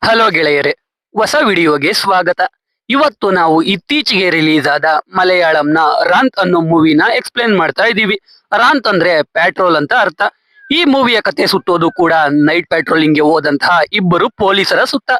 Hello ಗೆಳೆಯರೇ, ಹೊಸ ವಿಡಿಯೋಗೆ ಸ್ವಾಗತ. ಇವತ್ತು ನಾವು ಇತ್ತೀಚೆಗೆ ರಿಲೀಸ್ ಆದ ಮಲಯಾಳಂನ ರಾಂತ್ ಅನ್ನೋ ಮೂವಿನ ಎಕ್ಸ್ಪ್ಲೇನ್ ಮಾಡ್ತಾ ಇದೀವಿ. ರಾಂತ್ ಅಂದ್ರೆ ಪ್ಯಾಟ್ರೋಲ್ ಅಂತ ಅರ್ಥ. ಈ ಮೂವಿಯ ಕತೆ ಸುತ್ತೋದು ಕೂಡ ನೈಟ್ ಪ್ಯಾಟ್ರೋಲಿಂಗ್ ಗೆ ಹೋದಂತಹ ಇಬ್ಬರು ಪೊಲೀಸರ ಸುತ್ತ.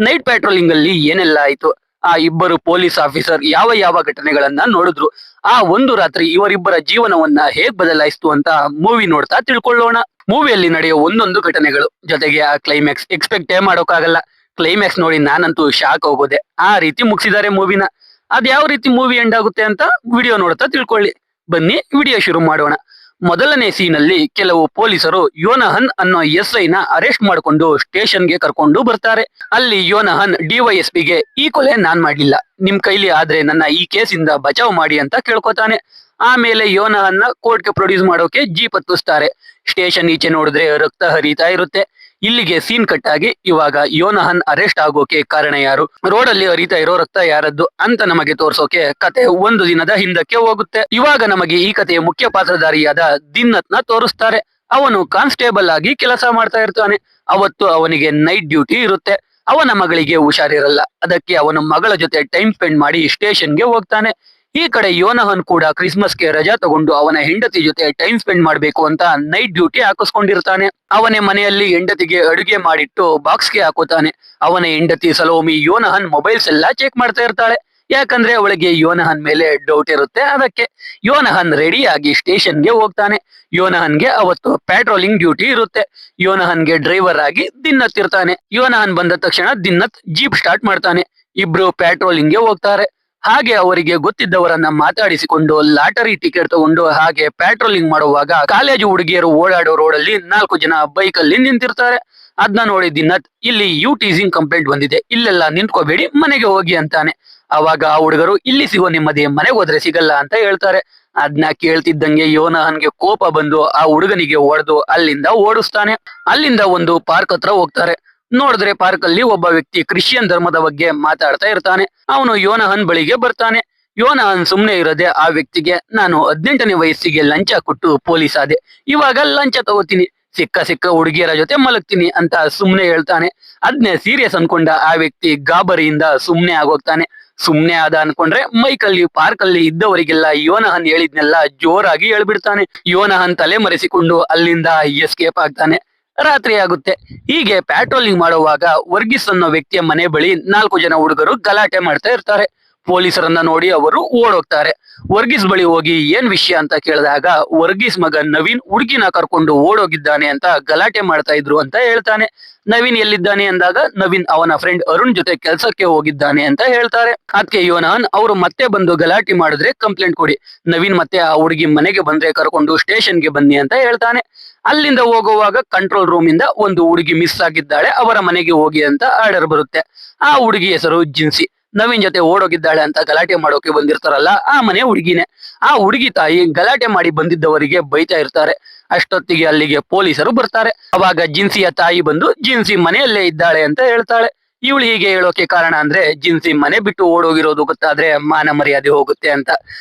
ನೈಟ್ ಪ್ಯಾಟ್ರೋಲಿಂಗ್ ಅಲ್ಲಿ ಏನೆಲ್ಲ ಆಯ್ತು, ಆ ಇಬ್ಬರು ಪೊಲೀಸ್ ಆಫೀಸರ್ ಯಾವ ಯಾವ ಘಟನೆಗಳನ್ನ ನೋಡಿದ್ರು, ಆ ಒಂದು ರಾತ್ರಿ ಇವರಿಬ್ಬರ ಜೀವನವನ್ನ ಹೇಗ್ ಬದಲಾಯಿಸ್ತು ಅಂತ ಮೂವಿ ನೋಡ್ತಾ ತಿಳ್ಕೊಳ್ಳೋಣ. ಮೂವಿಯಲ್ಲಿ ನಡೆಯೋ ಒಂದೊಂದು ಘಟನೆಗಳು ಜೊತೆಗೆ ಆ ಕ್ಲೈಮ್ಯಾಕ್ಸ್ ಎಕ್ಸ್ಪೆಕ್ಟೇ ಮಾಡೋಕ್ಕಾಗಲ್ಲ. ಕ್ಲೈಮ್ಯಾಕ್ಸ್ ನೋಡಿ ನಾನಂತೂ ಶಾಕ್ ಹೋಗೋದೆ. ಆ ರೀತಿ ಮುಗಿಸಿದ್ದಾರೆ ಮೂವಿನ. ಅದ್ ಯಾವ ರೀತಿ ಮೂವಿ ಎಂಡ್ ಆಗುತ್ತೆ ಅಂತ ವಿಡಿಯೋ ನೋಡ್ತಾ ತಿಳ್ಕೊಳ್ಳಿ. ಬನ್ನಿ ವಿಡಿಯೋ ಶುರು ಮಾಡೋಣ. ಮೊದಲನೇ ಸೀನ್ ಅಲ್ಲಿ ಕೆಲವು ಪೊಲೀಸರು ಯೋನಹನ್ ಅನ್ನೋ SI ನ ಅರೆಸ್ಟ್ ಮಾಡಿಕೊಂಡು ಸ್ಟೇಷನ್ಗೆ ಕರ್ಕೊಂಡು ಬರ್ತಾರೆ. ಅಲ್ಲಿ ಯೋನಹನ್ DYSP ಗೆ ಈ ಕೊಲೆ ನಾನ್ ಮಾಡ್ಲಿಲ್ಲ, ನಿಮ್ ಕೈಲಿ ಆದ್ರೆ ನನ್ನ ಈ ಕೇಸಿಂದ ಬಚಾವ್ ಮಾಡಿ ಅಂತ ಕೇಳ್ಕೊತಾನೆ. ಆಮೇಲೆ ಯೋನಹನ್ನ ಕೋರ್ಟ್ಗೆ ಪ್ರೊಡ್ಯೂಸ್ ಮಾಡೋಕೆ ಜೀಪ್ ಹತ್ತಿಸ್ತಾರೆ. ಸ್ಟೇಷನ್ ಈಚೆ ನೋಡಿದ್ರೆ ರಕ್ತ ಹರಿತಾ ಇರುತ್ತೆ. ಇಲ್ಲಿಗೆ ಸೀನ್ ಕಟ್ ಆಗಿ ಇವಾಗ ಯೋನಹನ್ ಅರೆಸ್ಟ್ ಆಗೋಕೆ ಕಾರಣ ಯಾರು, ರೋಡಲ್ಲಿ ಹರಿತಾ ಇರೋ ರಕ್ತ ಯಾರದ್ದು ಅಂತ ನಮಗೆ ತೋರ್ಸೋಕೆ ಕತೆ ಒಂದು ದಿನದ ಹಿಂದಕ್ಕೆ ಹೋಗುತ್ತೆ. ಇವಾಗ ನಮಗೆ ಈ ಕಥೆಯ ಮುಖ್ಯ ಪಾತ್ರಧಾರಿಯಾದ ದಿನ್ನತ್ ನ ತೋರಿಸ್ತಾರೆ. ಅವನು ಕಾನ್ಸ್ಟೇಬಲ್ ಆಗಿ ಕೆಲಸ ಮಾಡ್ತಾ ಇರ್ತಾನೆ. ಅವತ್ತು ಅವನಿಗೆ ನೈಟ್ ಡ್ಯೂಟಿ ಇರುತ್ತೆ. ಅವನ ಮಗಳಿಗೆ ಹುಷಾರಿರಲ್ಲ. ಅದಕ್ಕೆ ಅವನ ಮಗಳ ಜೊತೆ ಟೈಮ್ ಸ್ಪೆಂಡ್ ಮಾಡಿ ಸ್ಟೇಷನ್ಗೆ ಹೋಗ್ತಾನೆ. ಈ ಕಡೆ ಯೋನಹನ್ ಕೂಡ ಕ್ರಿಸ್ಮಸ್ಗೆ ರಜಾ ತಗೊಂಡು ಅವನ ಹೆಂಡತಿ ಜೊತೆ ಟೈಮ್ ಸ್ಪೆಂಡ್ ಮಾಡ್ಬೇಕು ಅಂತ ನೈಟ್ ಡ್ಯೂಟಿ ಹಾಕಿಸ್ಕೊಂಡಿರ್ತಾನೆ. ಅವನೇ ಮನೆಯಲ್ಲಿ ಹೆಂಡತಿಗೆ ಅಡುಗೆ ಮಾಡಿಟ್ಟು ಬಾಕ್ಸ್ಗೆ ಹಾಕೋತಾನೆ. ಅವನ ಹೆಂಡತಿ ಸಲೋಮಿ ಯೋನಹನ್ ಮೊಬೈಲ್ಸ್ ಎಲ್ಲ ಚೆಕ್ ಮಾಡ್ತಾ ಇರ್ತಾಳೆ. ಯಾಕಂದ್ರೆ ಅವಳಿಗೆ ಯೋನಹನ್ ಮೇಲೆ ಡೌಟ್ ಇರುತ್ತೆ. ಅದಕ್ಕೆ ಯೋನಹನ್ ರೆಡಿ ಆಗಿ ಸ್ಟೇಷನ್ಗೆ ಹೋಗ್ತಾನೆ. ಯೋನಹನ್ಗೆ ಅವತ್ತು ಪ್ಯಾಟ್ರೋಲಿಂಗ್ ಡ್ಯೂಟಿ ಇರುತ್ತೆ. ಯೋನಹನ್ಗೆ ಡ್ರೈವರ್ ಆಗಿ ದಿನ್ನತ್ ಇರ್ತಾನೆ. ಯೋನಹನ್ ಬಂದ ತಕ್ಷಣ ದಿನ್ನತ್ ಜೀಪ್ ಸ್ಟಾರ್ಟ್ ಮಾಡ್ತಾನೆ. ಇಬ್ರು ಪ್ಯಾಟ್ರೋಲಿಂಗ್ಗೆ ಹೋಗ್ತಾರೆ. ಹಾಗೆ ಅವರಿಗೆ ಗೊತ್ತಿದ್ದವರನ್ನ ಮಾತಾಡಿಸಿಕೊಂಡು ಲಾಟರಿ ಟಿಕೆಟ್ ತಗೊಂಡು ಹಾಗೆ ಪ್ಯಾಟ್ರೋಲಿಂಗ್ ಮಾಡುವಾಗ ಕಾಲೇಜು ಹುಡುಗಿಯರು ಓಡಾಡೋ ರೋಡಲ್ಲಿ 4 ಜನ ಬೈಕ್ ಅಲ್ಲಿ ನಿಂತಿರ್ತಾರೆ. ಅದನ್ನ ನೋಡಿ ದಿನ್ನತ್, ಇಲ್ಲಿ ಟೀಸಿಂಗ್ ಕಂಪ್ಲೇಂಟ್ ಬಂದಿದೆ, ಇಲ್ಲೆಲ್ಲ ನಿಂತ್ಕೋಬೇಡಿ, ಮನೆಗೆ ಹೋಗಿ ಅಂತಾನೆ. ಅವಾಗ ಆ ಹುಡುಗರು, ಇಲ್ಲಿ ಸಿಗೋ ನೆಮ್ಮದಿ ಮನೆಗೆ ಹೋದ್ರೆ ಸಿಗಲ್ಲ ಅಂತ ಹೇಳ್ತಾರೆ. ಅದನ್ನ ಕೇಳ್ತಿದ್ದಂಗೆ ಯೋನಹನ್ಗೆ ಕೋಪ ಬಂದು ಆ ಹುಡುಗನಿಗೆ ಹೊಡೆದು ಅಲ್ಲಿಂದ ಓಡಿಸ್ತಾನೆ. ಅಲ್ಲಿಂದ ಒಂದು ಪಾರ್ಕ್ ಹತ್ರ ಹೋಗ್ತಾರೆ. ನೋಡಿದ್ರೆ ಪಾರ್ಕ್ ಅಲ್ಲಿ ಒಬ್ಬ ವ್ಯಕ್ತಿ ಕ್ರಿಶ್ಚಿಯನ್ ಧರ್ಮದ ಬಗ್ಗೆ ಮಾತಾಡ್ತಾ ಇರ್ತಾನೆ. ಅವನು ಯೋನಹನ್ ಬಳಿಗೆ ಬರ್ತಾನೆ. ಯೋನಹನ್ ಸುಮ್ನೆ ಇರದೆ ಆ ವ್ಯಕ್ತಿಗೆ, ನಾನು 18ನೇ ವಯಸ್ಸಿಗೆ ಲಂಚ ಕೊಟ್ಟು ಪೊಲೀಸ್ ಆದೆ, ಇವಾಗ ಲಂಚ ತಗೋತೀನಿ, ಸಿಕ್ಕ ಹುಡುಗಿಯರ ಜೊತೆ ಮಲಗ್ತೀನಿ ಅಂತ ಸುಮ್ನೆ ಹೇಳ್ತಾನೆ. ಅದ್ನೇ ಸೀರಿಯಸ್ ಅನ್ಕೊಂಡ ಆ ವ್ಯಕ್ತಿ ಗಾಬರಿಯಿಂದ ಸುಮ್ನೆ ಆಗೋಗ್ತಾನೆ. ಸುಮ್ನೆ ಆದ ಅನ್ಕೊಂಡ್ರೆ ಮೈಕಲ್ಲಿ ಪಾರ್ಕ್ ಅಲ್ಲಿ ಇದ್ದವರಿಗೆಲ್ಲ ಯೋನಹನ್ ಹೇಳಿದ್ನೆಲ್ಲ ಜೋರಾಗಿ ಹೇಳ್ಬಿಡ್ತಾನೆ. ಯೋನಹನ್ ತಲೆ ಮರೆಸಿಕೊಂಡು ಅಲ್ಲಿಂದ ಎಸ್ಕೇಪ್ ಆಗ್ತಾನೆ. ರಾತ್ರಿ ಆಗುತ್ತೆ. ಹೀಗೆ ಪ್ಯಾಟ್ರೋಲಿಂಗ್ ಮಾಡುವಾಗ ವರ್ಗೀಸ್ ಅನ್ನೋ ವ್ಯಕ್ತಿಯ ಮನೆ ಬಳಿ 4 ಜನ ಹುಡುಗರು ಗಲಾಟೆ ಮಾಡ್ತಾ ಇರ್ತಾರೆ. ಪೊಲೀಸರನ್ನ ನೋಡಿ ಅವರು ಓಡೋಗ್ತಾರೆ. ವರ್ಗೀಸ್ ಬಳಿ ಹೋಗಿ ಏನ್ ವಿಷಯ ಅಂತ ಕೇಳಿದಾಗ ವರ್ಗೀಸ್ ಮಗ ನವೀನ್ ಹುಡುಗಿನ ಕರ್ಕೊಂಡು ಓಡೋಗಿದ್ದಾನೆ ಅಂತ ಗಲಾಟೆ ಮಾಡ್ತಾ ಇದ್ರು ಅಂತ ಹೇಳ್ತಾನೆ. ನವೀನ್ ಎಲ್ಲಿದ್ದಾನೆ ಅಂದಾಗ ನವೀನ್ ಅವನ ಫ್ರೆಂಡ್ ಅರುಣ್ ಜೊತೆ ಕೆಲ್ಸಕ್ಕೆ ಹೋಗಿದ್ದಾನೆ ಅಂತ ಹೇಳ್ತಾರೆ. ಅದಕ್ಕೆ ಯೋನಹನ್, ಅವರು ಮತ್ತೆ ಬಂದು ಗಲಾಟೆ ಮಾಡಿದ್ರೆ ಕಂಪ್ಲೇಂಟ್ ಕೊಡಿ, ನವೀನ್ ಮತ್ತೆ ಆ ಹುಡುಗಿ ಮನೆಗೆ ಬಂದ್ರೆ ಕರ್ಕೊಂಡು ಸ್ಟೇಷನ್ಗೆ ಬನ್ನಿ ಅಂತ ಹೇಳ್ತಾನೆ. ಅಲ್ಲಿಂದ ಹೋಗುವಾಗ ಕಂಟ್ರೋಲ್ ರೂಮ್ ಇಂದ ಒಂದು ಹುಡುಗಿ ಮಿಸ್ ಆಗಿದ್ದಾಳೆ, ಅವರ ಮನೆಗೆ ಹೋಗಿ ಅಂತ ಆರ್ಡರ್ ಬರುತ್ತೆ. ಆ ಹುಡುಗಿ ಹೆಸರು ಜಿನ್ಸಿ. ನವೀನ್ ಜೊತೆ ಓಡೋಗಿದ್ದಾಳೆ ಅಂತ ಗಲಾಟೆ ಮಾಡೋಕೆ ಬಂದಿರ್ತಾರಲ್ಲ, ಆ ಮನೆ ಹುಡುಗಿನೇ. ಆ ಹುಡುಗಿ ತಾಯಿ ಗಲಾಟೆ ಮಾಡಿ ಬಂದಿದ್ದವರಿಗೆ ಬೈತಾ ಇರ್ತಾರೆ. ಅಷ್ಟೊತ್ತಿಗೆ ಅಲ್ಲಿಗೆ ಪೊಲೀಸರು ಬರ್ತಾರೆ. ಅವಾಗ ಜಿನ್ಸಿಯ ತಾಯಿ ಬಂದು ಜಿನ್ಸಿ ಮನೆಯಲ್ಲೇ ಇದ್ದಾಳೆ ಅಂತ ಹೇಳ್ತಾಳೆ. ಇವಳು ಹೀಗೆ ಹೇಳೋಕೆ ಕಾರಣ ಅಂದ್ರೆ ಜಿನ್ಸಿ ಮನೆ ಬಿಟ್ಟು ಓಡೋಗಿರೋದು ಗೊತ್ತಾದ್ರೆ ಮಾನ ಮರ್ಯಾದೆ ಹೋಗುತ್ತೆ ಅಂತ.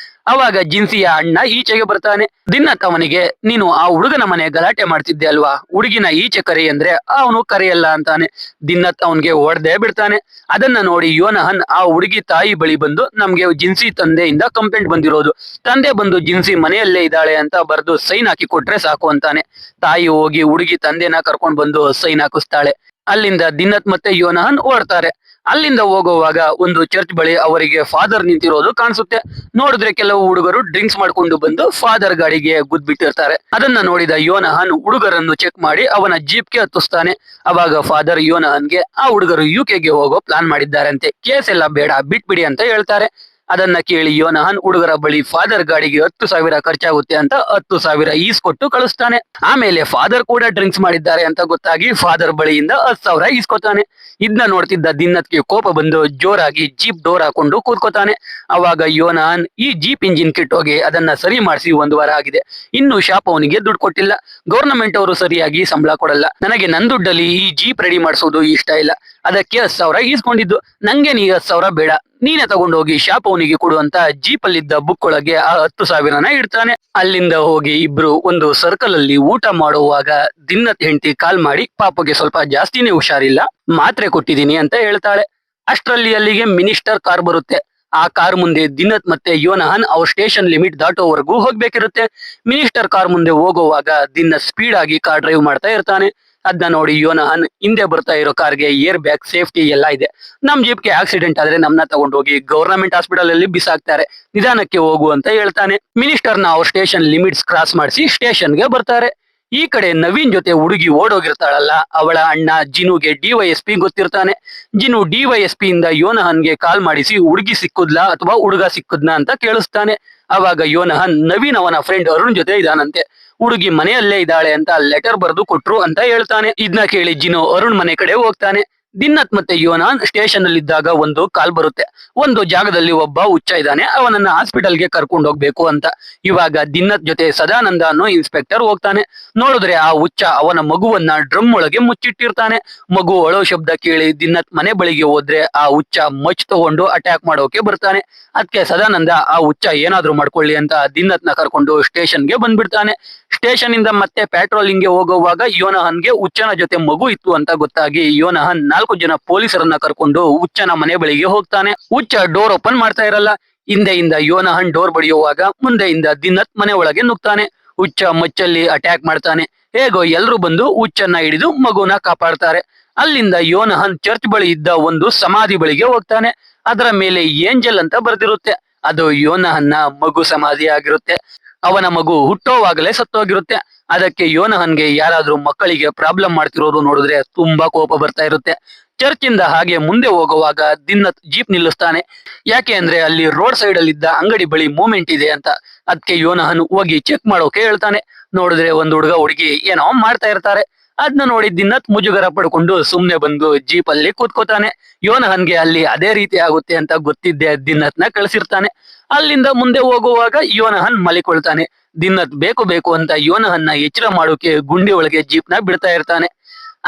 ಅವಾಗ ಜಿನ್ಸಿಯ ಅಣ್ಣ ಈಚೆಗೆ ಬರ್ತಾನೆ. ದಿನ್ನತ್ ಅವನಿಗೆ, ನೀನು ಆ ಹುಡುಗನ ಮನೆ ಗಲಾಟೆ ಮಾಡ್ತಿದ್ದೆ ಅಲ್ವಾ, ಹುಡುಗಿನ ಈಚೆ ಕರಿ ಅಂದ್ರೆ ಅವನು ಕರೆಯಲ್ಲ ಅಂತಾನೆ. ದಿನ್ನತ್ ಅವನ್ಗೆ ಹೊಡೆದೇ ಬಿಡ್ತಾನೆ. ಅದನ್ನ ನೋಡಿ ಯೋನಹನ್ ಆ ಹುಡುಗಿ ತಾಯಿ ಬಳಿ ಬಂದು, ನಮ್ಗೆ ಜಿನ್ಸಿ ತಂದೆಯಿಂದ ಕಂಪ್ಲೇಂಟ್ ಬಂದಿರೋದು, ತಂದೆ ಬಂದು ಜಿನ್ಸಿ ಮನೆಯಲ್ಲೇ ಇದ್ದಾಳೆ ಅಂತ ಬರ್ದು ಸೈನ್ ಹಾಕಿ ಕೊಟ್ರೆ ಸಾಕು ಅಂತಾನೆ. ತಾಯಿ ಹೋಗಿ ಹುಡುಗಿ ತಂದೆನ ಕರ್ಕೊಂಡ್ ಬಂದು ಸೈನ್ ಹಾಕಿಸ್ತಾಳೆ. ಅಲ್ಲಿಂದ ದಿನ್ನತ್ ಮತ್ತೆ ಯೋನಹನ್ ಓಡ್ತಾರೆ. ಅಲ್ಲಿಂದ ಹೋಗುವಾಗ ಒಂದು ಚರ್ಚ್ ಬಳಿ ಅವರಿಗೆ ಫಾದರ್ ನಿಂತಿರೋದು ಕಾಣಿಸುತ್ತೆ. ನೋಡಿದ್ರೆ ಕೆಲವು ಹುಡುಗರು ಡ್ರಿಂಕ್ಸ್ ಮಾಡ್ಕೊಂಡು ಬಂದು ಫಾದರ್ ಗಾಡಿಗೆ ಗುದ್ಬಿಟ್ಟಿರ್ತಾರೆ. ಅದನ್ನ ನೋಡಿದ ಯೋನಹನ್ ಹುಡುಗರನ್ನು ಚೆಕ್ ಮಾಡಿ ಅವನ ಜೀಪ್ಗೆ ಹತ್ತಿಸ್ತಾನೆ. ಅವಾಗ ಫಾದರ್ ಯೋನಹನ್ಗೆ, ಆ ಹುಡುಗರು UK ಗೆ ಹೋಗೋ ಪ್ಲಾನ್ ಮಾಡಿದ್ದಾರಂತೆ, ಕೇಸ್ ಎಲ್ಲ ಬೇಡ ಬಿಟ್ಬಿಡಿ ಅಂತ ಹೇಳ್ತಾರೆ. ಅದನ್ನ ಕೇಳಿ ಯೋನಹನ್ ಹುಡುಗರ ಬಳಿ ಫಾದರ್ ಗಾಡಿಗೆ 10,000 ಖರ್ಚಾಗುತ್ತೆ ಅಂತ 10,000 ಈಸ್ ಕೊಟ್ಟು ಕಳಿಸ್ತಾನೆ. ಆಮೇಲೆ ಫಾದರ್ ಕೂಡ ಡ್ರಿಂಕ್ಸ್ ಮಾಡಿದ್ದಾರೆ ಅಂತ ಗೊತ್ತಾಗಿ ಫಾದರ್ ಬಳಿಯಿಂದ 10,000 ಈಸ್ಕೊತಾನೆ. ಇದನ್ನ ನೋಡ್ತಿದ್ದ ದಿನ್ನತ್ಗೆ ಕೋಪ ಬಂದು ಜೋರಾಗಿ ಜೀಪ್ ಡೋರ್ ಹಾಕೊಂಡು ಕೂತ್ಕೋತಾನೆ. ಅವಾಗ ಯೋನಹನ್, ಈ ಜೀಪ್ ಇಂಜಿನ್ ಕೆಟ್ಟೋಗಿ ಅದನ್ನ ಸರಿ ಮಾಡಿಸಿ 1 ವಾರ ಆಗಿದೆ, ಇನ್ನು ಶಾಪ್ ಅವನಿಗೆ ದುಡ್ಡು ಕೊಟ್ಟಿಲ್ಲ, ಗೌರ್ನಮೆಂಟ್ ಅವರು ಸರಿಯಾಗಿ ಸಂಬಳ ಕೊಡಲ್ಲ, ನನಗೆ ನನ್ ದುಡ್ಡಲ್ಲಿ ಈ ಜೀಪ್ ರೆಡಿ ಮಾಡಿಸೋದು ಇಷ್ಟ ಇಲ್ಲ, ಅದಕ್ಕೆ 10,000 ಈಸ್ಕೊಂಡಿದ್ದು, ನಂಗೆ ನೀ 10,000 ಬೇಡ, ನೀನೆ ತಗೊಂಡೋಗಿ ಶಾಪ್ ಅವನಿಗೆ ಕೊಡು ಅಂತ ಜೀಪ್ ಅಲ್ಲಿದ್ದ ಬುಕ್ ಒಳಗೆ ಆ 10,000ನ ಇಡ್ತಾನೆ. ಅಲ್ಲಿಂದ ಹೋಗಿ ಇಬ್ರು ಒಂದು ಸರ್ಕಲ್ ಅಲ್ಲಿ ಊಟ ಮಾಡುವಾಗ ದಿನ್ನತ್ ಹೆಂಡತಿ ಕಾಲ್ ಮಾಡಿ ಪಾಪಗೆ ಸ್ವಲ್ಪ ಜಾಸ್ತಿನೇ ಹುಷಾರಿಲ್ಲ, ಮಾತ್ರೆ ಕೊಟ್ಟಿದೀನಿ ಅಂತ ಹೇಳ್ತಾಳೆ. ಅಷ್ಟ್ರಲ್ಲಿ ಅಲ್ಲಿಗೆ ಮಿನಿಸ್ಟರ್ ಕಾರ್ ಬರುತ್ತೆ. ಆ ಕಾರ್ ಮುಂದೆ ದಿನತ್ ಮತ್ತೆ ಯೋನಹನ್ ಅವ್ರ ಸ್ಟೇಷನ್ ಲಿಮಿಟ್ ದಾಟೋವರೆಗೂ ಹೋಗ್ಬೇಕಿರುತ್ತೆ. ಮಿನಿಸ್ಟರ್ ಕಾರ್ ಮುಂದೆ ಹೋಗುವಾಗ ದಿನತ್ ಸ್ಪೀಡ್ ಆಗಿ ಕಾರ್ ಡ್ರೈವ್ ಮಾಡ್ತಾ ಇರ್ತಾನೆ. ಅದನ್ನ ನೋಡಿ ಯೋನಹನ್ ಹಿಂದೆ ಬರ್ತಾ ಇರೋ ಕಾರ್ಗೆ ಏರ್ ಬ್ಯಾಗ್ ಸೇಫ್ಟಿ ಎಲ್ಲ ಇದೆ, ನಮ್ ಜೀಪ್ಗೆ ಆಕ್ಸಿಡೆಂಟ್ ಆದ್ರೆ ನಮ್ನ ತಗೊಂಡೋಗಿ ಗವರ್ನಮೆಂಟ್ ಹಾಸ್ಪಿಟಲ್ ಅಲ್ಲಿ ಬಿಸಾಕ್ತಾರೆ, ನಿಧಾನಕ್ಕೆ ಹೋಗು ಅಂತ ಹೇಳ್ತಾನೆ. ಮಿನಿಸ್ಟರ್ನ ಅವ್ರ ಸ್ಟೇಷನ್ ಲಿಮಿಟ್ಸ್ ಕ್ರಾಸ್ ಮಾಡಿಸಿ ಸ್ಟೇಷನ್ಗೆ ಬರ್ತಾರೆ. ಈ ಕಡೆ ನವೀನ್ ಜೊತೆ ಹುಡುಗಿ ಓಡೋಗಿರ್ತಾಳಲ್ಲ, ಅವಳ ಅಣ್ಣ ಜಿನುಗೆ ಡಿವೈಎಸ್ಪಿ ಗೊತ್ತಿರ್ತಾನೆ. ಜಿನು ಡಿವೈಎಸ್ಪಿ ಇಂದ ಯೋನಹನ್ಗೆ ಕಾಲ್ ಮಾಡಿಸಿ ಹುಡುಗಿ ಸಿಕ್ಕುದ್ಲಾ ಅಥವಾ ಹುಡುಗ ಸಿಕ್ಕುದ್ನಾ ಅಂತ ಕೇಳಿಸ್ತಾನೆ. ಅವಾಗ ಯೋನಹನ್ ನವೀನ್ ಅವನ ಫ್ರೆಂಡ್ ಅರುಣ್ ಜೊತೆ ಇದಾನಂತೆ, ಹುಡುಗಿ ಮನೆಯಲ್ಲೇ ಇದ್ದಾಳೆ ಅಂತ ಲೆಟರ್ ಬರೆದು ಕೊಟ್ರು ಅಂತ ಹೇಳ್ತಾನೆ. ಇದನ್ನ ಕೇಳಿ ಜಿನು ಅರುಣ್ ಮನೆ ಕಡೆ ಹೋಗ್ತಾನೆ. ದಿನ್ನತ್ ಮತ್ತೆ ಯೋನಹನ್ ಸ್ಟೇಷನ್ ಅಲ್ಲಿ ಇದ್ದಾಗ ಒಂದು ಕಾಲ್ ಬರುತ್ತೆ, ಒಂದು ಜಾಗದಲ್ಲಿ ಒಬ್ಬ ಹುಚ್ಚ ಇದ್ದಾನೆ, ಅವನನ್ನ ಹಾಸ್ಪಿಟಲ್ಗೆ ಕರ್ಕೊಂಡು ಹೋಗ್ಬೇಕು ಅಂತ. ಇವಾಗ ದಿನ್ನತ್ ಜೊತೆ ಸದಾನಂದ ಅನ್ನೋ ಇನ್ಸ್ಪೆಕ್ಟರ್ ಹೋಗ್ತಾನೆ. ನೋಡಿದ್ರೆ ಆ ಹುಚ್ಚ ಅವನ ಮಗುವನ್ನ ಡ್ರಮ್ ಒಳಗೆ ಮುಚ್ಚಿಟ್ಟಿರ್ತಾನೆ. ಮಗು ಅಳೋ ಶಬ್ದ ಕೇಳಿ ದಿನ್ನತ್ ಮನೆ ಬಳಿಗೆ ಹೋದ್ರೆ ಆ ಹುಚ್ಚ ಮಚ್ ತಗೊಂಡು ಅಟ್ಯಾಕ್ ಮಾಡೋಕೆ ಬರ್ತಾನೆ. ಅದಕ್ಕೆ ಸದಾನಂದ ಆ ಹುಚ್ಚ ಏನಾದ್ರೂ ಮಾಡ್ಕೊಳ್ಳಿ ಅಂತ ದಿನ್ನತ್ನ ಕರ್ಕೊಂಡು ಸ್ಟೇಷನ್ಗೆ ಬಂದ್ಬಿಡ್ತಾನೆ. ಸ್ಟೇಷನ್ ಇಂದ ಮತ್ತೆ ಪ್ಯಾಟ್ರೋಲಿಂಗ್ ಗೆ ಹೋಗುವಾಗ ಯೋನಹನ್ಗೆ ಹುಚ್ಚನ ಜೊತೆ ಮಗು ಇತ್ತು ಅಂತ ಗೊತ್ತಾಗಿ ಯೋನಹನ್ 4 ಜನ ಪೊಲೀಸರನ್ನ ಕರ್ಕೊಂಡು ಹುಚ್ಚನ ಮನೆ ಬಳಿಗೆ ಹೋಗ್ತಾನೆ. ಹುಚ್ಚ ಡೋರ್ ಓಪನ್ ಮಾಡ್ತಾ ಇರಲ್ಲ. ಹಿಂದೆಯಿಂದ ಯೋನಹನ್ ಡೋರ್ ಬಡಿಯುವಾಗ ಮುಂದೆಯಿಂದ ದಿನ್ನತ್ ಮನೆ ಒಳಗೆ ನುಗ್ತಾನೆ. ಹುಚ್ಚ ಮಚ್ಚಲ್ಲಿ ಅಟ್ಯಾಕ್ ಮಾಡ್ತಾನೆ. ಹೇಗೋ ಎಲ್ರು ಬಂದು ಹುಚ್ಚನ್ನ ಹಿಡಿದು ಮಗುನ ಕಾಪಾಡ್ತಾರೆ. ಅಲ್ಲಿಂದ ಯೋನಹನ್ ಚರ್ಚ್ ಬಳಿ ಇದ್ದ ಒಂದು ಸಮಾಧಿ ಬಳಿಗೆ ಹೋಗ್ತಾನೆ. ಅದರ ಮೇಲೆ ಏಂಜಲ್ ಅಂತ ಬರ್ದಿರುತ್ತೆ. ಅದು ಯೋನಹನ್ನ ಮಗು ಸಮಾಧಿ ಆಗಿರುತ್ತೆ. ಅವನ ಮಗು ಹುಟ್ಟೋವಾಗಲೇ ಸತ್ತೋಗಿರುತ್ತೆ. ಅದಕ್ಕೆ ಯೋನಹನ್ಗೆ ಯಾರಾದ್ರೂ ಮಕ್ಕಳಿಗೆ ಪ್ರಾಬ್ಲಮ್ ಮಾಡ್ತಿರೋದು ನೋಡಿದ್ರೆ ತುಂಬಾ ಕೋಪ ಬರ್ತಾ ಇರುತ್ತೆ. ಚರ್ಚ್ ಇಂದ ಹಾಗೆ ಮುಂದೆ ಹೋಗುವಾಗ ದಿನ್ನತ್ ಜೀಪ್ ನಿಲ್ಲಿಸ್ತಾನೆ. ಯಾಕೆ ಅಂದ್ರೆ ಅಲ್ಲಿ ರೋಡ್ ಸೈಡ್ ಅಲ್ಲಿ ಇದ್ದ ಅಂಗಡಿ ಬಳಿ ಮೂವ್ಮೆಂಟ್ ಇದೆ ಅಂತ. ಅದಕ್ಕೆ ಯೋನಹನ್ ಹೋಗಿ ಚೆಕ್ ಮಾಡೋಕೆ ಹೇಳ್ತಾನೆ. ನೋಡಿದ್ರೆ ಒಂದು ಹುಡುಗ ಹುಡುಗಿ ಏನೋ ಮಾಡ್ತಾ ಇರ್ತಾರೆ. ಅದನ್ನ ನೋಡಿ ದಿನ್ನತ್ ಮುಜುಗರ ಪಡ್ಕೊಂಡು ಸುಮ್ನೆ ಬಂದು ಜೀಪ್ ಅಲ್ಲಿ ಕೂತ್ಕೋತಾನೆ. ಯೋನಹನ್ಗೆ ಅಲ್ಲಿ ಅದೇ ರೀತಿ ಆಗುತ್ತೆ ಅಂತ ಗೊತ್ತಿದ್ದೆ ದಿನ್ನತ್ನ ಕಳಿಸಿರ್ತಾನೆ. ಅಲ್ಲಿಂದ ಮುಂದೆ ಹೋಗುವಾಗ ಯೋನಹನ್ ಮಲಿಕೊಳ್ತಾನೆ. ದಿನ್ನತ್ ಬೇಕು ಬೇಕು ಅಂತ ಯೋನಹನ್ನ ಎಚ್ಚರ ಮಾಡೋಕೆ ಗುಂಡಿ ಒಳಗೆ ಜೀಪ್ ನ ಬಿಡ್ತಾ ಇರ್ತಾನೆ.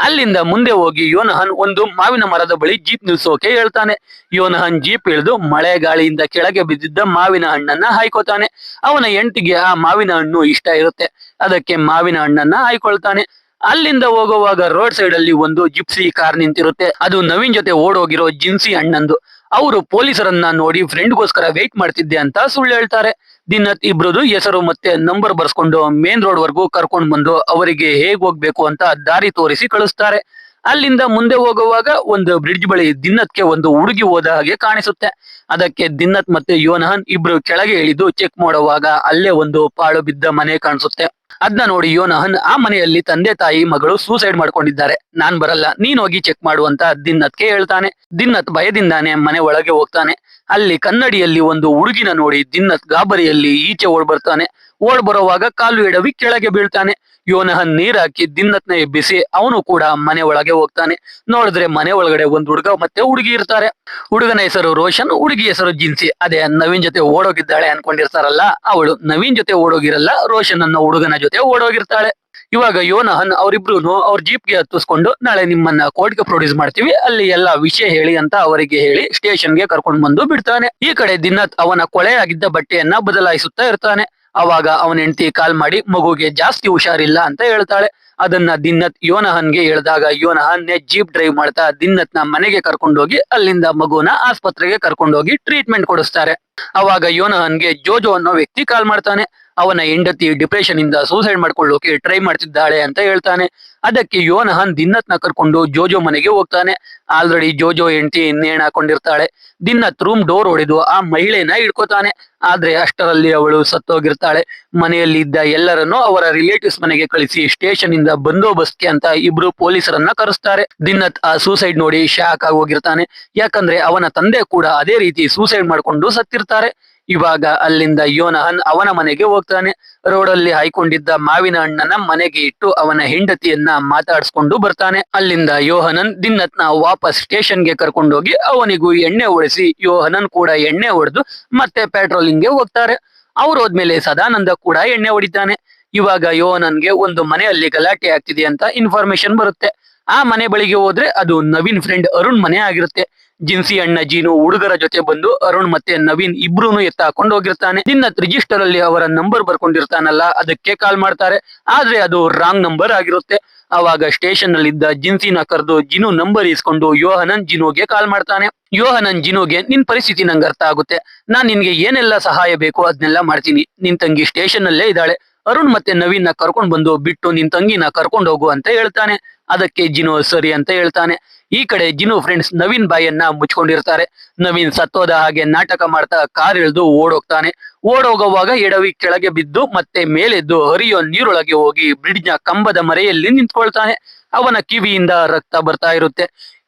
ಅಲ್ಲಿಂದ ಮುಂದೆ ಹೋಗಿ ಯೋನಹನ್ ಒಂದು ಮಾವಿನ ಮರದ ಬಳಿ ಜೀಪ್ ನಿಲ್ಸೋಕೆ ಹೇಳ್ತಾನೆ. ಯೋನಹನ್ ಜೀಪ್ ಇಳಿದು ಮಳೆ ಗಾಳಿಯಿಂದ ಕೆಳಗೆ ಬಿದ್ದಿದ್ದ ಮಾವಿನ ಹಣ್ಣನ್ನ ಹಾಯ್ಕೋತಾನೆ. ಅವನ ಹೆಂಡತಿಗೆ ಆ ಮಾವಿನ ಹಣ್ಣು ಇಷ್ಟ ಇರುತ್ತೆ. ಅದಕ್ಕೆ ಮಾವಿನ ಹಣ್ಣನ್ನ ಹಾಯ್ಕೊಳ್ತಾನೆ. ಅಲ್ಲಿಂದ ಹೋಗುವಾಗ ರೋಡ್ ಸೈಡ್ ಅಲ್ಲಿ ಒಂದು ಜಿಪ್ಸಿ ಕಾರ್ ನಿಂತಿರುತ್ತೆ. ಅದು ನವೀನ್ ಜೊತೆ ಓಡೋಗಿರೋ ಜಿನ್ಸಿ ಅಣ್ಣಂದು. ಅವರು ಪೊಲೀಸರನ್ನ ನೋಡಿ ಫ್ರೆಂಡ್ಗೋಸ್ಕರ ವೇಟ್ ಮಾಡ್ತಿದ್ದೆ ಅಂತ ಸುಳ್ಳು ಹೇಳ್ತಾರೆ. ದಿನ್ನತ್ ಇಬ್ರದು ಹೆಸರು ಮತ್ತೆ ನಂಬರ್ ಬರ್ಸ್ಕೊಂಡು ಮೇನ್ ರೋಡ್ ವರ್ಗೂ ಕರ್ಕೊಂಡ್ ಬಂದು ಅವರಿಗೆ ಹೇಗ್ ಹೋಗ್ಬೇಕು ಅಂತ ದಾರಿ ತೋರಿಸಿ ಕಳಿಸ್ತಾರೆ. ಅಲ್ಲಿಂದ ಮುಂದೆ ಹೋಗುವಾಗ ಒಂದು ಬ್ರಿಡ್ಜ್ ಬಳಿ ದಿನ್ನತ್ಗೆ ಒಂದು ಹುಡುಗಿ ಹೋದ ಹಾಗೆ ಕಾಣಿಸುತ್ತೆ. ಅದಕ್ಕೆ ದಿನ್ನತ್ ಮತ್ತೆ ಯೋನಹನ್ ಇಬ್ರು ಕೆಳಗೆ ಇಳಿದು ಚೆಕ್ ಮಾಡುವಾಗ ಅಲ್ಲೇ ಒಂದು ಪಾಳು ಬಿದ್ದ ಮನೆ ಕಾಣಿಸುತ್ತೆ. ಅದನ್ನ ನೋಡಿ ಯೋನಹನ್ ಆ ಮನೆಯಲ್ಲಿ ತಂದೆ ತಾಯಿ ಮಗಳು ಸೂಸೈಡ್ ಮಾಡ್ಕೊಂಡಿದ್ದಾರೆ, ನಾನ್ ಬರಲ್ಲ, ನೀನ್ ಹೋಗಿ ಚೆಕ್ ಮಾಡು ಅಂತ ದಿನ್ನತ್ಗೆ ಹೇಳ್ತಾನೆ. ದಿನ್ನತ್ ಭಯದಿಂದಾನೆ ಮನೆ ಒಳಗೆ ಹೋಗ್ತಾನೆ. ಅಲ್ಲಿ ಕನ್ನಡಿಯಲ್ಲಿ ಒಂದು ಹುಡುಗಿನ ನೋಡಿ ದಿನ್ನತ್ ಗಾಬರಿಯಲ್ಲಿ ಈಚೆ ಓಡ್ ಬರ್ತಾನೆ. ಓಡ್ ಬರುವಾಗ ಕಾಲು ಎಡವಿ ಕೆಳಗೆ ಬೀಳ್ತಾನೆ. ಯೋನಹನ್ ನೀರ್ ಹಾಕಿ ದಿನ್ನತ್ನ ಎಬ್ಬಿಸಿ ಅವನು ಕೂಡ ಮನೆ ಒಳಗೆ ಹೋಗ್ತಾನೆ. ನೋಡಿದ್ರೆ ಮನೆ ಒಳಗಡೆ ಒಂದು ಹುಡುಗ ಮತ್ತೆ ಹುಡುಗಿ ಇರ್ತಾರೆ. ಹುಡುಗನ ಹೆಸರು ರೋಷನ್, ಹುಡುಗಿ ಹೆಸರು ಜಿನ್ಸಿ. ಅದೇ ನವೀನ್ ಜೊತೆ ಓಡೋಗಿದ್ದಾಳೆ ಅನ್ಕೊಂಡಿರ್ತಾರಲ್ಲ, ಅವಳು ನವೀನ್ ಜೊತೆ ಓಡೋಗಿರಲ್ಲ, ರೋಷನ್ ಅನ್ನೋ ಹುಡುಗನ ಜೊತೆ ಓಡೋಗಿರ್ತಾಳೆ. ಇವಾಗ ಯೋನಹನ್ ಅವರಿಬ್ರು ಅವ್ರ ಜೀಪ್ಗೆ ಹತ್ತಿಸ್ಕೊಂಡು ನಾಳೆ ನಿಮ್ಮನ್ನ ಕೋರ್ಟ್ಗೆ ಪ್ರೊಡ್ಯೂಸ್ ಮಾಡ್ತೀವಿ, ಅಲ್ಲಿ ಎಲ್ಲಾ ವಿಷಯ ಹೇಳಿ ಅಂತ ಅವರಿಗೆ ಹೇಳಿ ಸ್ಟೇಷನ್ಗೆ ಕರ್ಕೊಂಡು ಬಂದು ಬಿಡ್ತಾನೆ. ಈ ಕಡೆ ದಿನ್ನತ್ ಅವನ ಕೊಳೆಯಾಗಿದ್ದ ಬಟ್ಟೆಯನ್ನ ಬದಲಾಯಿಸುತ್ತಾ ಇರ್ತಾನೆ. ಅವಾಗ ಅವನ ಹೆಂಡತಿ ಕಾಲ್ ಮಾಡಿ ಮಗುಗೆ ಜಾಸ್ತಿ ಹುಷಾರಿಲ್ಲ ಅಂತ ಹೇಳ್ತಾಳೆ. ಅದನ್ನ ದಿನ್ನತ್ ಯೋನಹನ್ಗೆ ಹೇಳಿದಾಗ ಯೋನಹನ್ ಜೀಪ್ ಡ್ರೈವ್ ಮಾಡ್ತಾ ದಿನ್ನತ್ನ ಮನೆಗೆ ಕರ್ಕೊಂಡೋಗಿ ಅಲ್ಲಿಂದ ಮಗುನ ಆಸ್ಪತ್ರೆಗೆ ಕರ್ಕೊಂಡೋಗಿ ಟ್ರೀಟ್ಮೆಂಟ್ ಕೊಡಿಸ್ತಾರೆ. ಅವಾಗ ಯೋನಹನ್ಗೆ ಜೋಜೋ ಅನ್ನೋ ವ್ಯಕ್ತಿ ಕಾಲ್ ಮಾಡ್ತಾನೆ. ಅವನ ಹೆಂಡತಿ ಡಿಪ್ರೆಷನ್ ಇಂದ ಸೂಸೈಡ್ ಮಾಡ್ಕೊಳ್ಳೋಕೆ ಟ್ರೈ ಮಾಡ್ತಿದ್ದಾಳೆ ಅಂತ ಹೇಳ್ತಾನೆ. ಅದಕ್ಕೆ ಯೋನಹನ್ ದಿನ್ನತ್ನ ಕರ್ಕೊಂಡು ಜೋಜೋ ಮನೆಗೆ ಹೋಗ್ತಾನೆ. ಆಲ್ರೆಡಿ ಜೋಜೋ ಹೆಂಡತಿ ನೇಣ್ ಹಾಕೊಂಡಿರ್ತಾಳೆ. ದಿನ್ನತ್ ರೂಮ್ ಡೋರ್ ಹೊಡೆದು ಆ ಮಹಿಳೆನ ಹಿಡ್ಕೋತಾನೆ. ಆದ್ರೆ ಅಷ್ಟರಲ್ಲಿ ಅವಳು ಸತ್ತೋಗಿರ್ತಾಳೆ. ಮನೆಯಲ್ಲಿ ಇದ್ದ ಎಲ್ಲರನ್ನು ಅವರ ರಿಲೇಟಿವ್ಸ್ ಮನೆಗೆ ಕಳಿಸಿ ಸ್ಟೇಷನ್ ಇಂದ ಬಂದೋಬಸ್ತ್ಗೆ ಅಂತ ಇಬ್ರು ಪೊಲೀಸರನ್ನ ಕರೆಸ್ತಾರೆ. ದಿನ್ನತ್ ಆ ಸೂಸೈಡ್ ನೋಡಿ ಶಾಕ್ ಆಗಿ ಹೋಗಿರ್ತಾನೆ. ಯಾಕಂದ್ರೆ ಅವನ ತಂದೆ ಕೂಡ ಅದೇ ರೀತಿ ಸೂಸೈಡ್ ಮಾಡ್ಕೊಂಡು ಸತ್ತಿರ್ತಾರೆ. ಇವಾಗ ಅಲ್ಲಿಂದ ಯೋನಹನ್ ಅವನ ಮನೆಗೆ ಹೋಗ್ತಾನೆ. ರೋಡಲ್ಲಿ ಹಾಯ್ಕೊಂಡಿದ್ದ ಮಾವಿನ ಹಣ್ಣನ್ನ ಮನೆಗೆ ಇಟ್ಟು ಅವನ ಹೆಂಡತಿಯನ್ನ ಮಾತಾಡ್ಸ್ಕೊಂಡು ಬರ್ತಾನೆ. ಅಲ್ಲಿಂದ ಯೋಹನನ್ ದಿನ್ನತ್ನ ವಾಪಸ್ ಸ್ಟೇಷನ್ಗೆ ಕರ್ಕೊಂಡೋಗಿ ಅವನಿಗೂ ಎಣ್ಣೆ ಹೊಡೆಸಿ ಯೋಹನನ್ ಕೂಡ ಎಣ್ಣೆ ಹೊಡೆದು ಮತ್ತೆ ಪೆಟ್ರೋಲಿಂಗ್ಗೆ ಹೋಗ್ತಾರೆ. ಅವ್ರು ಹೋದ್ಮೇಲೆ ಸದಾನಂದ ಕೂಡ ಎಣ್ಣೆ ಹೊಡಿತಾನೆ. ಇವಾಗ ಯೋಹನನ್ಗೆ ಒಂದು ಮನೆಯಲ್ಲಿ ಗಲಾಟೆ ಆಗ್ತಿದೆ ಅಂತ ಇನ್ಫಾರ್ಮೇಶನ್ ಬರುತ್ತೆ. ಆ ಮನೆ ಬಳಿಗೆ ಹೋದ್ರೆ ಅದು ನವೀನ್ ಫ್ರೆಂಡ್ ಅರುಣ್ ಮನೆ ಆಗಿರುತ್ತೆ. ಜಿನ್ಸಿ ಅಣ್ಣ ಜೀನು ಹುಡುಗರ ಜೊತೆ ಬಂದು ಅರುಣ್ ಮತ್ತೆ ನವೀನ್ ಇಬ್ರು ಎತ್ತ ಹಾಕೊಂಡು ಹೋಗಿರ್ತಾನೆ. ದಿನ್ನತ್ ರಿಜಿಸ್ಟರ್ ಅಲ್ಲಿ ಅವರ ನಂಬರ್ ಬರ್ಕೊಂಡಿರ್ತಾನಲ್ಲ, ಅದಕ್ಕೆ ಕಾಲ್ ಮಾಡ್ತಾರೆ. ಆದ್ರೆ ಅದು ರಾಂಗ್ ನಂಬರ್ ಆಗಿರುತ್ತೆ. ಅವಾಗ ಸ್ಟೇಷನ್ ಅಲ್ಲಿ ಇದ್ದ ಜಿನ್ಸಿನ ಕರೆದು ಜಿನು ನಂಬರ್ ಇಸ್ಕೊಂಡು ಯೋಹನನ್ ಜಿನುಗೆ ಕಾಲ್ ಮಾಡ್ತಾನೆ. ಯೋಹನನ್ ಜಿನುಗೆ ನಿನ್ ಪರಿಸ್ಥಿತಿ ನಂಗೆ ಅರ್ಥ ಆಗುತ್ತೆ, ನಾನ್ ನಿನ್ಗೆ ಏನೆಲ್ಲ ಸಹಾಯ ಬೇಕು ಅದನ್ನೆಲ್ಲ ಮಾಡ್ತೀನಿ. ನಿನ್ ತಂಗಿ ಸ್ಟೇಷನ್ ಅಲ್ಲೇ ಇದ್ದಾಳೆ, ಅರುಣ್ ಮತ್ತೆ ನವೀನ್ ನ ಕರ್ಕೊಂಡ್ ಬಂದು ಬಿಟ್ಟು ನಿನ್ ತಂಗಿನ ಕರ್ಕೊಂಡು ಹೋಗು ಅಂತ ಹೇಳ್ತಾನೆ. ಅದಕ್ಕೆ ಜಿನು ಸರಿ ಅಂತ ಹೇಳ್ತಾನೆ. ಈ ಕಡೆ ಜಿನು ಫ್ರೆಂಡ್ಸ್ ನವೀನ್ ಬಾಯನ್ನ ಮುಚ್ಕೊಂಡಿರ್ತಾರೆ. ನವೀನ್ ಸತ್ತೋದ ಹಾಗೆ ನಾಟಕ ಮಾಡ್ತಾ ಕಾರ್ ಇಳಿದು ಓಡೋಗ್ತಾನೆ. ಓಡೋಗುವಾಗ ಎಡವಿ ಕೆಳಗೆ ಬಿದ್ದು ಮತ್ತೆ ಮೇಲೆದ್ದು ಹರಿಯೋ ನೀರೊಳಗೆ ಹೋಗಿ ಬ್ರಿಡ್ಜ್ ನ ಕಂಬದ ಮರೆಯಲ್ಲಿ ನಿಂತ್ಕೊಳ್ತಾನೆ. ಅವನ ಕಿವಿಯಿಂದ ರಕ್ತ ಬರ್ತಾ ಇರುತ್ತೆ.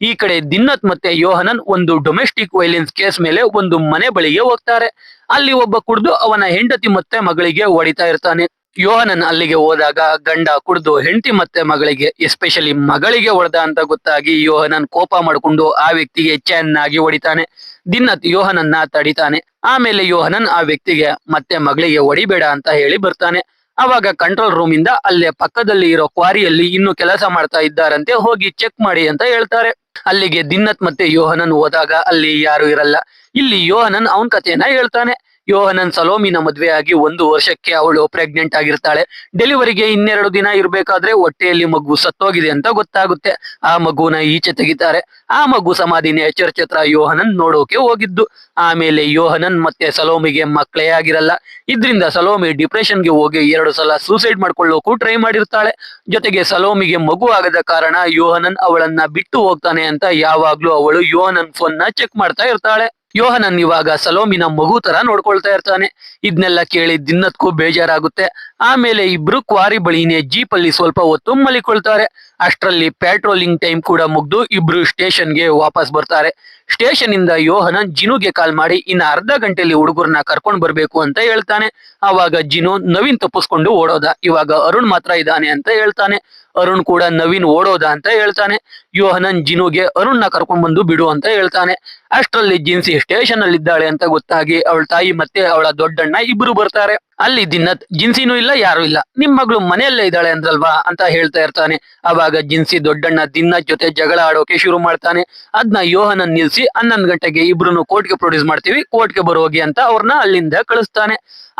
ಈ ಕಡೆ ದಿನ್ನತ್ ಮತ್ತೆ ಯೋಹನನ್ ಒಂದು ಡೊಮೆಸ್ಟಿಕ್ ವೈಲೆನ್ಸ್ ಕೇಸ್ ಮೇಲೆ ಒಂದು ಮನೆ ಬಳಿಗೆ ಹೋಗ್ತಾರೆ. ಅಲ್ಲಿ ಒಬ್ಬ ಕುಡ್ದು ಅವನ ಹೆಂಡತಿ ಮತ್ತೆ ಮಗಳಿಗೆ ಹೊಡಿತಾ ಇರ್ತಾನೆ. ಯೋಹನನ್ ಅಲ್ಲಿಗೆ ಹೋದಾಗ ಗಂಡ ಕುಡ್ದು ಹೆಂಡತಿ ಮತ್ತೆ ಮಗಳಿಗೆ, ಎಸ್ಪೆಷಲಿ ಮಗಳಿಗೆ ಹೊಡೆದ ಅಂತ ಗೊತ್ತಾಗಿ ಯೋಹನನ್ ಕೋಪ ಮಾಡ್ಕೊಂಡು ಆ ವ್ಯಕ್ತಿಗೆ ಚೆನ್ನಾಗಿ ಹೊಡಿತಾನೆ. ದಿನ್ನತ್ ಯೋಹನನ್ನ ತಡಿತಾನೆ. ಆಮೇಲೆ ಯೋಹನನ್ ಆ ವ್ಯಕ್ತಿಗೆ ಮತ್ತೆ ಮಗಳಿಗೆ ಹೊಡಿಬೇಡ ಅಂತ ಹೇಳಿ ಬರ್ತಾನೆ. ಅವಾಗ ಕಂಟ್ರೋಲ್ ರೂಮ್ ಇಂದ ಅಲ್ಲೇ ಪಕ್ಕದಲ್ಲಿ ಇರೋ ಕ್ವಾರಿಯಲ್ಲಿ ಇನ್ನು ಕೆಲಸ ಮಾಡ್ತಾ ಇದ್ದಾರಂತೆ, ಹೋಗಿ ಚೆಕ್ ಮಾಡಿ ಅಂತ ಹೇಳ್ತಾರೆ. ಅಲ್ಲಿಗೆ ದಿನ್ನತ್ ಮತ್ತೆ ಯೋಹನನ್ ಹೋದಾಗ ಅಲ್ಲಿ ಯಾರು ಇರಲ್ಲ. ಇಲ್ಲಿ ಯೋಹನನ್ ಅವನ್ ಕಥೆಯನ್ನ ಹೇಳ್ತಾನೆ. ಯೋಹನನ್ ಸಲೋಮಿನ ಮದ್ವೆ ಆಗಿ 1 ವರ್ಷಕ್ಕೆ ಅವಳು ಪ್ರೆಗ್ನೆಂಟ್ ಆಗಿರ್ತಾಳೆ. ಡೆಲಿವರಿಗೆ 2 ದಿನ ಇರ್ಬೇಕಾದ್ರೆ ಹೊಟ್ಟೆಯಲ್ಲಿ ಮಗು ಸತ್ತೋಗಿದೆ ಅಂತ ಗೊತ್ತಾಗುತ್ತೆ. ಆ ಮಗುನ ಈಚೆ ತೆಗಿತಾರೆ. ಆ ಮಗು ಸಮಾಧಿನೇ ಚರ್ಚ್ ಹತ್ರ ಯೋಹನನ್ ನೋಡೋಕೆ ಹೋಗಿದ್ದು. ಆಮೇಲೆ ಯೋಹನನ್ ಮತ್ತೆ ಸಲೋಮಿಗೆ ಮಕ್ಕಳೇ ಆಗಿರಲ್ಲ. ಇದ್ರಿಂದ ಸಲೋಮಿ ಡಿಪ್ರೆಷನ್ಗೆ ಹೋಗಿ 2 ಸಲ ಸೂಸೈಡ್ ಮಾಡ್ಕೊಳ್ಳೋಕು ಟ್ರೈ ಮಾಡಿರ್ತಾಳೆ. ಜೊತೆಗೆ ಸಲೋಮಿಗೆ ಮಗು ಆಗದ ಕಾರಣ ಯೋಹನನ್ ಅವಳನ್ನ ಬಿಟ್ಟು ಹೋಗ್ತಾನೆ ಅಂತ ಯಾವಾಗ್ಲೂ ಅವಳು ಯೋಹನನ್ ಫೋನ್ ನ ಚೆಕ್ ಮಾಡ್ತಾ ಇರ್ತಾಳೆ. ಯೋಹನನ್ ಇವಾಗ ಸಲೋಮಿನ ಮಗು ತರ ನೋಡ್ಕೊಳ್ತಾ ಇರ್ತಾನೆ. ಇದನ್ನೆಲ್ಲ ಕೇಳಿ ದಿನ್ನತ್ಗೂ ಬೇಜಾರಾಗುತ್ತೆ. ಆಮೇಲೆ ಇಬ್ರು ಕ್ವಾರಿ ಬಳಿನೇ ಜೀಪ್ ಅಲ್ಲಿ ಸ್ವಲ್ಪ ಹೊತ್ತು ಮಲಿಕೊಳ್ತಾರೆ. ಅಷ್ಟರಲ್ಲಿ ಪ್ಯಾಟ್ರೋಲಿಂಗ್ ಟೈಮ್ ಕೂಡ ಮುಗ್ದು ಇಬ್ರು ಸ್ಟೇಷನ್ಗೆ ವಾಪಸ್ ಬರ್ತಾರೆ. ಸ್ಟೇಷನ್ ಇಂದ ಯೋಹನನ್ ಜಿನುಗೆ ಕಾಲ್ ಮಾಡಿ ಇನ್ನ ಅರ್ಧ ಗಂಟೆಯಲ್ಲಿ ಹುಡುಗರನ್ನ ಕರ್ಕೊಂಡ್ ಬರ್ಬೇಕು ಅಂತ ಹೇಳ್ತಾನೆ. ಆವಾಗ ಜಿನು ನವೀನ್ ತಪ್ಪಿಸ್ಕೊಂಡು ಓಡೋದ, ಇವಾಗ ಅರುಣ್ ಮಾತ್ರ ಇದ್ದಾನೆ ಅಂತ ಹೇಳ್ತಾನೆ. ಅರುಣ್ ಕೂಡ ನವೀನ್ ಓಡೋದ ಅಂತ ಹೇಳ್ತಾನೆ. ಯೋಹನನ್ ಜಿನುಗೆ ಅರುಣ್ ನ ಕರ್ಕೊಂಡ್ ಬಂದು ಬಿಡು ಅಂತ ಹೇಳ್ತಾನೆ. ಅಷ್ಟರಲ್ಲಿ ಜಿನ್ಸಿ ಸ್ಟೇಷನ್ ಅಲ್ಲಿ ಇದ್ದಾಳೆ ಅಂತ ಗೊತ್ತಾಗಿ ಅವಳ ತಾಯಿ ಮತ್ತೆ ಅವಳ ದೊಡ್ಡಣ್ಣ ಇಬ್ರು ಬರ್ತಾರೆ. ಅಲ್ಲಿ ದಿನ್ನತ್ ಜಿನ್ಸಿನೂ ಇಲ್ಲ ಯಾರು ಇಲ್ಲ, ನಿಮ್ ಮಗಳು ಮನೆಯಲ್ಲೇ ಇದ್ದಾಳೆ ಅಂದ್ರಲ್ವಾ ಅಂತ ಹೇಳ್ತಾ ಇರ್ತಾನೆ. ಅವಾಗ ಜಿನ್ಸಿ ದೊಡ್ಡಣ್ಣ ದಿನ್ನತ್ ಜೊತೆ ಜಗಳ ಆಡೋಕೆ ಶುರು ಮಾಡ್ತಾನೆ. ಅದನ್ನ ಯೋಹನನ್ ನಿಲ್ಸಿ 11 ಗಂಟೆಗೆ ಇಬ್ರು ಕೋರ್ಟ್ಗೆ ಪ್ರೊಡ್ಯೂಸ್ ಮಾಡ್ತೀವಿ, ಕೋರ್ಟ್ಗೆ ಬರೋಗಿ ಅಂತ ಅವ್ರನ್ನ ಅಲ್ಲಿಂದ ಕಳಿಸ್ತಾನೆ.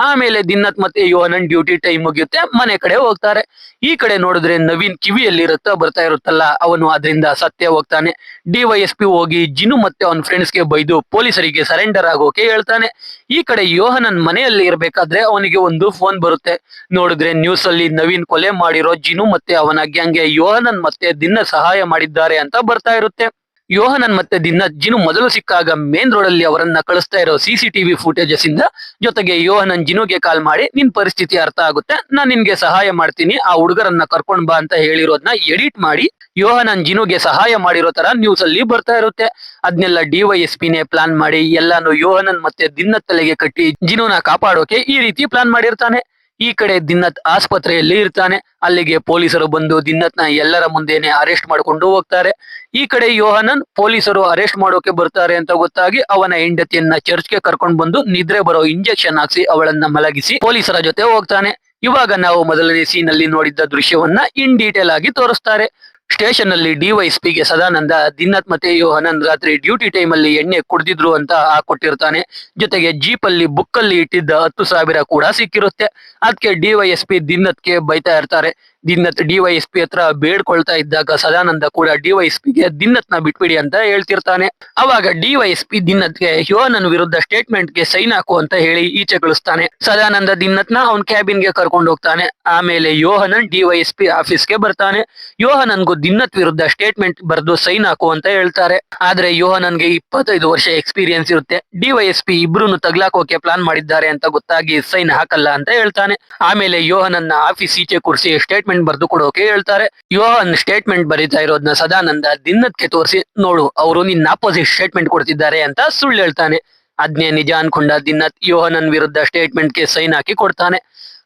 ಆಮೇಲೆ ದಿನ್ನತ್ ಮತ್ತೆ ಯೋಹನನ್ ಡ್ಯೂಟಿ ಟೈಮ್ ಮುಗಿಯುತ್ತೆ, ಮನೆ ಕಡೆ ಹೋಗ್ತಾರೆ. ಈ ಕಡೆ ನೋಡಿದ್ರೆ ನವೀನ್ ಕಿವಿಯಲ್ಲಿ ರಕ್ತ ಬರ್ತಾ ಇರುತ್ತಲ್ಲ, ಅವನು ಅದರಿಂದ ಸತ್ತೇ ಹೋಗ್ತಾನೆ. ಡಿವೈಎಸ್ಪಿ ಹೋಗಿ ಜಿನು ಮತ್ತೆ ಅವನ ಫ್ರೆಂಡ್ಸ್ಗೆ ಬೈದು ಪೊಲೀಸರಿಗೆ ಸರೆಂಡರ್ ಆಗೋಕೆ ಹೇಳ್ತಾನೆ. ಈ ಕಡೆ ಯೋಹನನ್ ಮನೆಯಲ್ಲಿ ಇರ್ಬೇಕಾದ್ರೆ ಅವನಿಗೆ ಒಂದು ಫೋನ್ ಬರುತ್ತೆ. ನೋಡಿದ್ರೆ ನ್ಯೂಸ್ ಅಲ್ಲಿ ನವೀನ್ ಕೊಲೆ ಮಾಡಿರೋ ಜಿನು ಮತ್ತೆ ಅವನ ಗ್ಯಾಂಗ್ಗೆ ಯೋಹನನ್ ಮತ್ತೆ ದಿನ್ನತ್ ಸಹಾಯ ಮಾಡಿದ್ದಾರೆ ಅಂತ ಬರ್ತಾ ಇರುತ್ತೆ. ಯೋಹನನ್ ಮತ್ತೆ ದಿನ್ನತ್ ಜಿನು ಮೊದಲು ಸಿಕ್ಕಾಗ ಮೇನ್ ರೋಡ್ ಅಲ್ಲಿ ಅವರನ್ನ ಕಳಿಸ್ತಾ ಇರೋ ಸಿಸಿಟಿವಿ ಫುಟೇಜಸ್ ಇಂದ, ಜೊತೆಗೆ ಯೋಹನನ್ ಜಿನುಗೆ ಕಾಲ್ ಮಾಡಿ ನಿನ್ ಪರಿಸ್ಥಿತಿ ಅರ್ಥ ಆಗುತ್ತೆ, ನಾನ್ ನಿನ್ಗೆ ಸಹಾಯ ಮಾಡ್ತೀನಿ, ಆ ಹುಡುಗರನ್ನ ಕರ್ಕೊಂಡ್ ಬಾ ಅಂತ ಹೇಳಿರೋದನ್ನ ಎಡಿಟ್ ಮಾಡಿ ಯೋಹನನ್ ಜಿನುಗೆ ಸಹಾಯ ಮಾಡಿರೋ ತರ ನ್ಯೂಸ್ ಅಲ್ಲಿ ಬರ್ತಾ ಇರುತ್ತೆ. ಅದನ್ನೆಲ್ಲ ಡಿವೈಎಸ್ಪಿನೇ ಪ್ಲಾನ್ ಮಾಡಿ ಎಲ್ಲಾನು ಯೋಹನನ್ ಮತ್ತೆ ದಿನ್ನತ್ ತಲೆಗೆ ಕಟ್ಟಿ ಜಿನುನ ಕಾಪಾಡೋಕೆ ಈ ರೀತಿ ಪ್ಲಾನ್ ಮಾಡಿರ್ತಾನೆ. ಈ ಕಡೆ ದಿನ್ನತ್ ಆಸ್ಪತ್ರೆಯಲ್ಲಿ ಇರ್ತಾನೆ. ಅಲ್ಲಿಗೆ ಪೊಲೀಸರು ಬಂದು ದಿನ್ನತ್ನ ಎಲ್ಲರ ಮುಂದೆನೆ ಅರೆಸ್ಟ್ ಮಾಡ್ಕೊಂಡು ಹೋಗ್ತಾರೆ. ಈ ಕಡೆ ಯೋಹನನ್ ಪೊಲೀಸರು ಅರೆಸ್ಟ್ ಮಾಡೋಕೆ ಬರ್ತಾರೆ ಅಂತ ಗೊತ್ತಾಗಿ ಅವನ ಹೆಂಡತಿಯನ್ನ ಚರ್ಚ್ಗೆ ಕರ್ಕೊಂಡು ಬಂದು ನಿದ್ರೆ ಬರೋ ಇಂಜೆಕ್ಷನ್ ಹಾಕ್ಸಿ ಅವಳನ್ನ ಮಲಗಿಸಿ ಪೊಲೀಸರ ಜೊತೆ ಹೋಗ್ತಾನೆ. ಇವಾಗ ನಾವು ಮೊದಲನೇ ಸೀನ್ ಅಲ್ಲಿ ನೋಡಿದ್ದ ದೃಶ್ಯವನ್ನ ಇನ್ ಡೀಟೇಲ್ ಆಗಿ ತೋರಿಸ್ತಾರೆ. ಸ್ಟೇಷನ್ ಅಲ್ಲಿ ಡಿವೈಎಸ್ಪಿಗೆ ಸದಾನಂದ ದಿನ್ನತ್ ಮತ್ತೆ ಯೋಹನನ್ ರಾತ್ರಿ ಡ್ಯೂಟಿ ಟೈಮ್ ಅಲ್ಲಿ ಎಣ್ಣೆ ಕುಡ್ದಿದ್ರು ಅಂತ ಹಾಕೊಟ್ಟಿರ್ತಾನೆ. ಜೊತೆಗೆ ಜೀಪ್ ಅಲ್ಲಿ ಬುಕ್ ಅಲ್ಲಿ ಇಟ್ಟಿದ್ದ 10,000 ಕೂಡ ಸಿಕ್ಕಿರುತ್ತೆ. ಅದಕ್ಕೆ ಡಿವೈಎಸ್ಪಿ ದಿನ್ನತ್ಗೆ ಬೈತಾ ಇರ್ತಾರೆ. ದಿನ್ನತ್ ಡಿವೈಎಸ್ಪಿ ಹತ್ರ ಬೇಡ್ಕೊಳ್ತಾ ಇದ್ದಾಗ ಸದಾನಂದ ಕೂಡ ಡಿವೈಎಸ್ಪಿಗೆ ದಿನ್ನತ್ನ ಬಿಟ್ಬಿಡಿ ಅಂತ ಹೇಳ್ತಿರ್ತಾನೆ. ಅವಾಗ ಡಿವೈಎಸ್ಪಿ ದಿನ್ನತ್ಗೆ ಯೋಹನನ್ ವಿರುದ್ಧ ಸ್ಟೇಟ್ಮೆಂಟ್ ಗೆ ಸೈನ್ ಹಾಕು ಅಂತ ಹೇಳಿ ಈಚೆ ಕಳಿಸ್ತಾನೆ. ಸದಾನಂದ ದಿನ್ನತ್ನ ಅವನ್ ಕ್ಯಾಬಿನ್ ಗೆ ಕರ್ಕೊಂಡು ಹೋಗ್ತಾನೆ. ಆಮೇಲೆ ಯೋಹನನ್ ಡಿವೈಎಸ್ಪಿ ಆಫೀಸ್ಗೆ ಬರ್ತಾನೆ. ಯೋಹನನ್ಗೂ ದಿನ್ನತ್ ವಿರುದ್ಧ ಸ್ಟೇಟ್ಮೆಂಟ್ ಬರೆದು ಸೈನ್ ಹಾಕು ಅಂತ ಹೇಳ್ತಾರೆ. ಆದ್ರೆ ಯೋಹನನ್ಗೆ 25 ವರ್ಷ ಎಕ್ಸ್ಪೀರಿಯನ್ಸ್ ಇರುತ್ತೆ. ಡಿವೈಎಸ್ಪಿ ಇಬ್ರು ತಗ್ಲಾಕೋಕೆ ಪ್ಲಾನ್ ಮಾಡಿದ್ದಾರೆ ಅಂತ ಗೊತ್ತಾಗಿ ಸೈನ್ ಹಾಕಲ್ಲ ಅಂತ ಹೇಳ್ತಾನೆ. ಆಮೇಲೆ ಯೋಹನನ್ನ ಆಫೀಸ್ ಈಚೆ ಕೂರಿಸಿ ಸ್ಟೇಟ್ಮೆಂಟ್ ಬರ್ದು ಕೊಡೋಕೆ ಹೇಳ್ತಾರೆ. ಯೋಹನ್ ಸ್ಟೇಟ್ಮೆಂಟ್ ಬರೀತಾ ಇರೋದನ್ನ ಸದಾನಂದ ದಿನ್ನತ್ಗೆ ತೋರಿಸಿ, ನೋಡು ಅವರು ನಿನ್ನ ಆಪೋಸಿಟ್ ಸ್ಟೇಟ್ಮೆಂಟ್ ಕೊಡ್ತಿದ್ದಾರೆ ಅಂತ ಸುಳ್ಳು ಹೇಳ್ತಾನೆ. ಅದ್ನೇ ನಿಜ ಅನ್ಕೊಂಡ ದಿನ್ನತ್ ಯೋಹನನ್ ವಿರುದ್ಧ ಸ್ಟೇಟ್ಮೆಂಟ್ ಗೆ ಸೈನ್ ಹಾಕಿ ಕೊಡ್ತಾನೆ.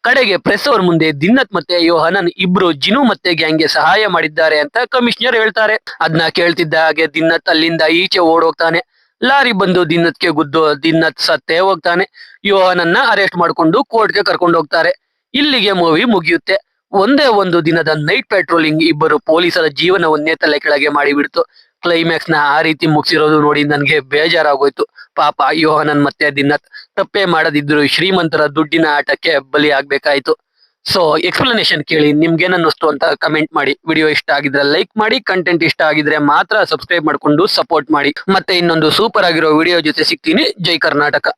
ಕಡೆಗೆ ಪ್ರೆಸ್ ಅವ್ರ ಮುಂದೆ ದಿನ್ನತ್ ಮತ್ತೆ ಯೋಹನನ್ ಇಬ್ರು ಜಿನು ಮತ್ತೆ ಗ್ಯಾಂಗ್ಗೆ ಸಹಾಯ ಮಾಡಿದ್ದಾರೆ ಅಂತ ಕಮಿಷನರ್ ಹೇಳ್ತಾರೆ. ಅದನ್ನ ಕೇಳ್ತಿದ್ದ ಹಾಗೆ ದಿನ್ನತ್ ಅಲ್ಲಿಂದ ಈಚೆ ಓಡೋಗ್ತಾನೆ. ಲಾರಿ ಬಂದು ದಿನ್ನತ್ಗೆ ಗುದ್ದು ದಿನ್ನತ್ ಸತ್ತೇ ಹೋಗ್ತಾನೆ. ಯೋಹನನ್ನ ಅರೆಸ್ಟ್ ಮಾಡ್ಕೊಂಡು ಕೋರ್ಟ್ಗೆ ಕರ್ಕೊಂಡು ಹೋಗ್ತಾರೆ. ಇಲ್ಲಿಗೆ ಮೂವಿ ಮುಗಿಯುತ್ತೆ. ಒಂದೇ ಒಂದು ದಿನದ ನೈಟ್ ಪೆಟ್ರೋಲಿಂಗ್ ಇಬ್ಬರು ಪೊಲೀಸರ ಜೀವನವನ್ನೇ ತಲೆ ಕೆಳಗೆ ಮಾಡಿಬಿಡ್ತು. ಕ್ಲೈಮ್ಯಾಕ್ಸ್ ನ ಆ ರೀತಿ ಮುಗಿಸಿರೋದು ನೋಡಿ ನನ್ಗೆ ಬೇಜಾರಾಗೋಯ್ತು. ಪಾಪ ಯೋಹಾನನ್ ಮತ್ತೆ ದಿನತ್ ತಪ್ಪೇ ಮಾಡದಿದ್ರು ಶ್ರೀಮಂತರ ದುಡ್ಡಿನ ಆಟಕ್ಕೆ ಬಲಿ ಆಗ್ಬೇಕಾಯ್ತು. ಸೊ ಎಕ್ಸ್ಪ್ಲನೇಷನ್ ಕೇಳಿ ನಿಮ್ಗೇನನ್ನಿಸ್ತು ಅಂತ ಕಮೆಂಟ್ ಮಾಡಿ. ವಿಡಿಯೋ ಇಷ್ಟ ಆಗಿದ್ರೆ ಲೈಕ್ ಮಾಡಿ, ಕಂಟೆಂಟ್ ಇಷ್ಟ ಆಗಿದ್ರೆ ಮಾತ್ರ ಸಬ್ಸ್ಕ್ರೈಬ್ ಮಾಡ್ಕೊಂಡು ಸಪೋರ್ಟ್ ಮಾಡಿ. ಮತ್ತೆ ಇನ್ನೊಂದು ಸೂಪರ್ ಆಗಿರೋ ವಿಡಿಯೋ ಜೊತೆ ಸಿಗ್ತೀನಿ. ಜೈ ಕರ್ನಾಟಕ.